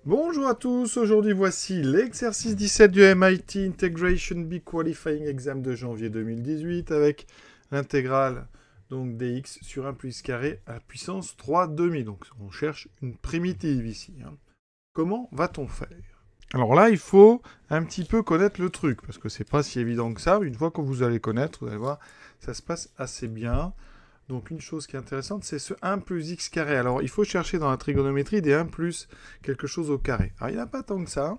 Bonjour à tous, aujourd'hui voici l'exercice 17 du MIT Integration Big Qualifying Exam de janvier 2018 avec l'intégrale donc dx sur 1 plus carré à la puissance 3 demi. Donc on cherche une primitive ici. Comment va-t-on faire? Alors là, il faut un petit peu connaître le truc, parce que c'est pas si évident que ça. Une fois que vous allez connaître, vous allez voir, ça se passe assez bien. Donc une chose qui est intéressante, c'est ce 1 plus x carré. Alors il faut chercher dans la trigonométrie des 1 plus quelque chose au carré. Alors il n'y en a pas tant que ça,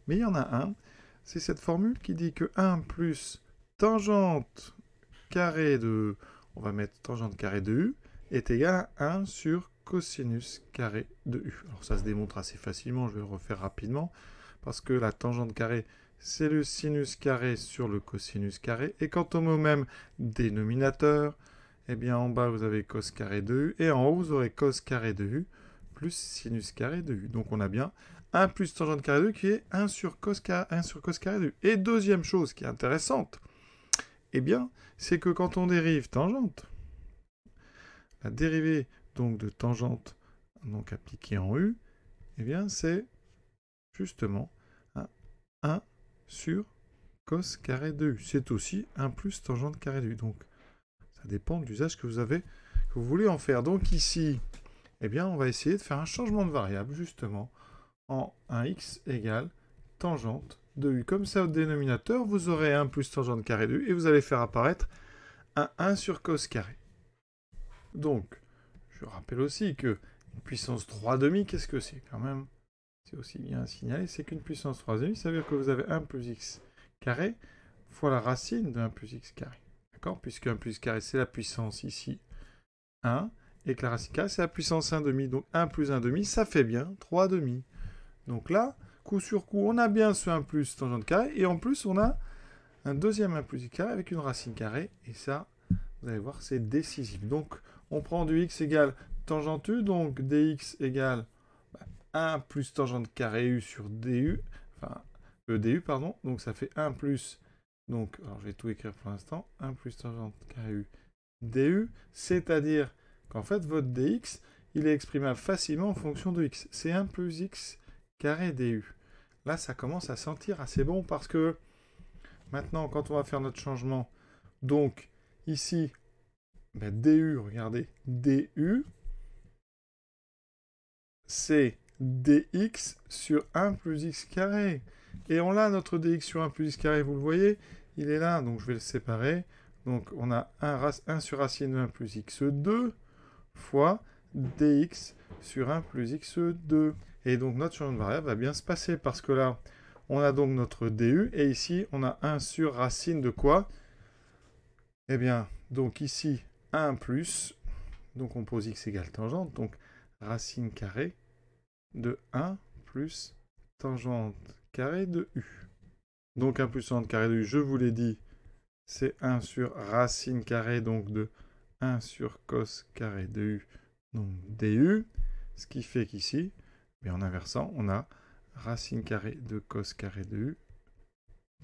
mais il y en a un. C'est cette formule qui dit que 1 plus tangente carré de... On va mettre tangente carré de u est égal à 1 sur cosinus carré de u. Alors ça se démontre assez facilement, je vais le refaire rapidement, parce que la tangente carré, c'est le sinus carré sur le cosinus carré. Et quant au mot même dénominateur, eh bien, en bas, vous avez cos carré de u, et en haut, vous aurez cos carré de u plus sinus carré de u. Donc, on a bien 1 plus tangente carré de u qui est 1 sur cos carré de u. Et deuxième chose qui est intéressante, eh bien, c'est que quand on dérive tangente, la dérivée donc de tangente donc appliquée en u, eh bien, c'est justement 1 sur cos carré de u. C'est aussi 1 plus tangente carré de u. Donc, ça dépend de l'usage que vous voulez en faire. Donc ici, eh bien, on va essayer de faire un changement de variable, justement, en 1x égale tangente de u. Comme ça, au dénominateur, vous aurez 1 plus tangente carré de u, et vous allez faire apparaître un 1 sur cos carré. Donc, je rappelle aussi que une puissance 3 demi, qu'est-ce que c'est quand même? C'est aussi bien signalé, c'est qu'une puissance 3 demi, ça veut dire que vous avez 1 plus x carré fois la racine de 1 plus x carré. D'accord? Puisque 1 plus x carré, c'est la puissance ici 1, et que la racine carrée, c'est la puissance 1 demi. Donc 1 plus 1 demi, ça fait bien 3 demi. Donc là, coup sur coup, on a bien ce 1 plus tangente carré, et en plus, on a un deuxième 1 plus x carré avec une racine carrée, et ça, vous allez voir, c'est décisif. Donc, on prend du x égale tangente u, donc dx égale 1 plus tangente carré u sur du, enfin, du, pardon, donc ça fait 1 plus, donc, alors je vais tout écrire pour l'instant, 1 plus tangente carré u du, c'est-à-dire qu'en fait, votre dx, il est exprimable facilement en fonction de x. C'est 1 plus x carré du. Là, ça commence à sentir assez bon parce que maintenant, quand on va faire notre changement, donc ici, du, regardez, du, c'est dx sur 1 plus x carré. Et on a notre dx sur 1 plus x carré, vous le voyez, il est là, donc je vais le séparer. Donc on a 1 sur racine de 1 plus x2 fois dx sur 1 plus x2. Et donc notre changement de variable va bien se passer parce que là, on a donc notre du, et ici, on a 1 sur racine de quoi? Eh bien, donc ici, 1 plus, donc on pose x égale tangente, donc racine carrée de 1 plus tangente carrée de u. Donc 1 plus tangente carrée de u, je vous l'ai dit, c'est 1 sur racine carrée, donc de 1 sur cos carré de u, donc du, ce qui fait qu'ici, en inversant, on a racine carrée de cos carré de u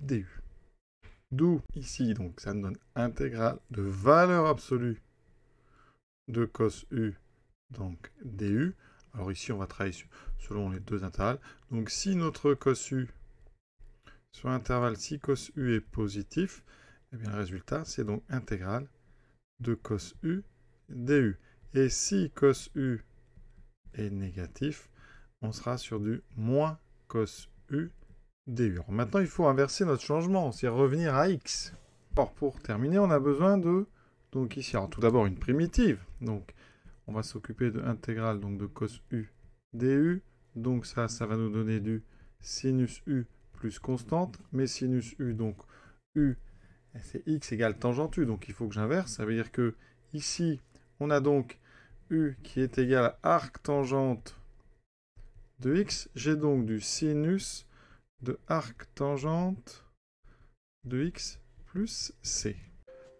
du. D'où ici, donc ça nous donne intégrale de valeur absolue de cos u, donc du. Alors ici, on va travailler selon les deux intervalles. Donc si notre cos u, sur l'intervalle, si cos u est positif, eh bien le résultat, c'est donc intégrale de cos u du. Et si cos u est négatif, on sera sur du moins cos u du. Alors maintenant, il faut inverser notre changement, c'est revenir à x. Or, pour terminer, on a besoin de, donc ici, alors tout d'abord une primitive. Donc, on va s'occuper de intégrale donc de cos u du. Donc ça va nous donner du sinus u plus constante. Mais sinus u, donc u, c'est x égale tangente u. Donc il faut que j'inverse. Ça veut dire que ici, on a donc u qui est égal à arc tangente de x. J'ai donc du sinus de arc tangente de x plus c.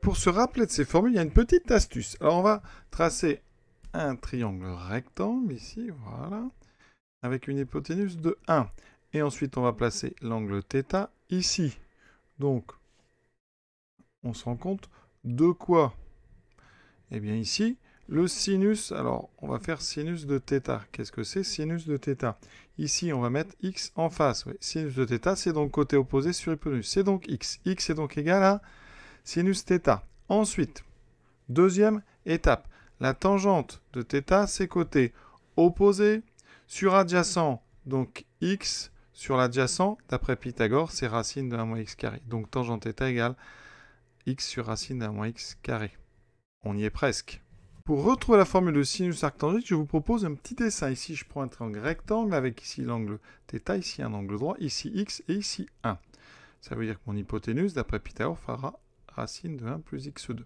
Pour se rappeler de ces formules, il y a une petite astuce. Alors on va tracer un triangle rectangle ici, voilà, avec une hypoténuse de 1. Et ensuite, on va placer l'angle θ ici. Donc, on se rend compte de quoi? Eh bien ici, Le sinus, alors on va faire sinus de θ. Qu'est-ce que c'est sinus de θ? Ici, on va mettre x en face. Oui. Sinus de θ, c'est donc côté opposé sur hypoténuse. C'est donc x. X est donc égal à sinus θ. Ensuite, deuxième étape. La tangente de θ, c'est côté opposé sur adjacent. Donc x sur l'adjacent, d'après Pythagore, c'est racine de 1 moins x carré. Donc tangente θ égale x sur racine de 1 moins x carré. On y est presque. Pour retrouver la formule de sinus arctangente, je vous propose un petit dessin. Ici, je prends un triangle rectangle avec ici l'angle θ, ici un angle droit, ici x et ici 1. Ça veut dire que mon hypoténuse, d'après Pythagore, fera racine de 1 plus x2.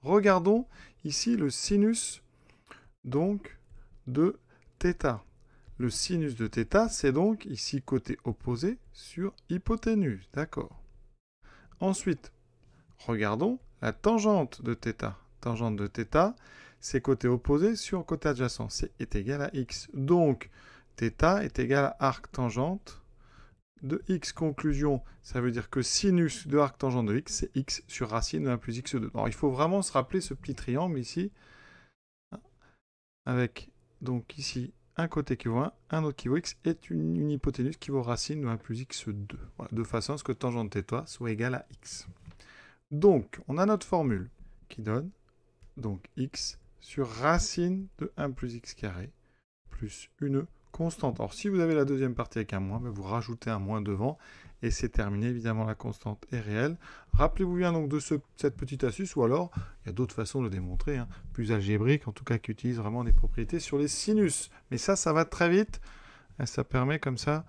Regardons ici le sinus donc de θ. Le sinus de θ, c'est donc ici côté opposé sur hypoténuse. D'accord. Ensuite, regardons la tangente de θ. Tangente de θ, c'est côté opposé sur côté adjacent. C'est égal à x. Donc, θ est égal à arc tangente de x. Conclusion, ça veut dire que sinus de arc tangente de x, c'est x sur racine de 1 plus x2. Alors, il faut vraiment se rappeler ce petit triangle ici, avec donc ici un côté qui vaut 1, un autre qui vaut x, et une hypoténuse qui vaut racine de 1 plus x2. Voilà, de façon à ce que tangente θ soit égal à x. Donc, on a notre formule qui donne donc x sur racine de 1 plus x carré plus une constante. Alors, si vous avez la deuxième partie avec un moins, vous rajoutez un moins devant et c'est terminé. Évidemment, la constante est réelle. Rappelez-vous bien donc de cette petite astuce, ou alors, il y a d'autres façons de le démontrer, plus algébriques, en tout cas qui utilisent vraiment des propriétés sur les sinus. Mais ça va très vite et ça permet comme ça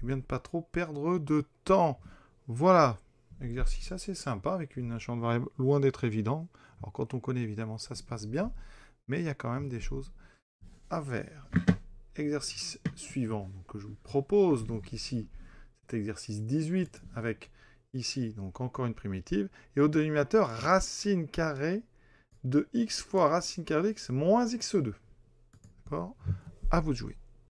de ne pas trop perdre de temps. Voilà, exercice assez sympa avec un champ de variables loin d'être évident. Alors, quand on connaît, évidemment, ça se passe bien, mais il y a quand même des choses à faire. Exercice suivant donc, que je vous propose, donc ici, cet exercice 18 avec ici, donc encore une primitive, et au dénominateur, racine carrée de x fois racine carrée de x moins x2. D'accord? À vous de jouer.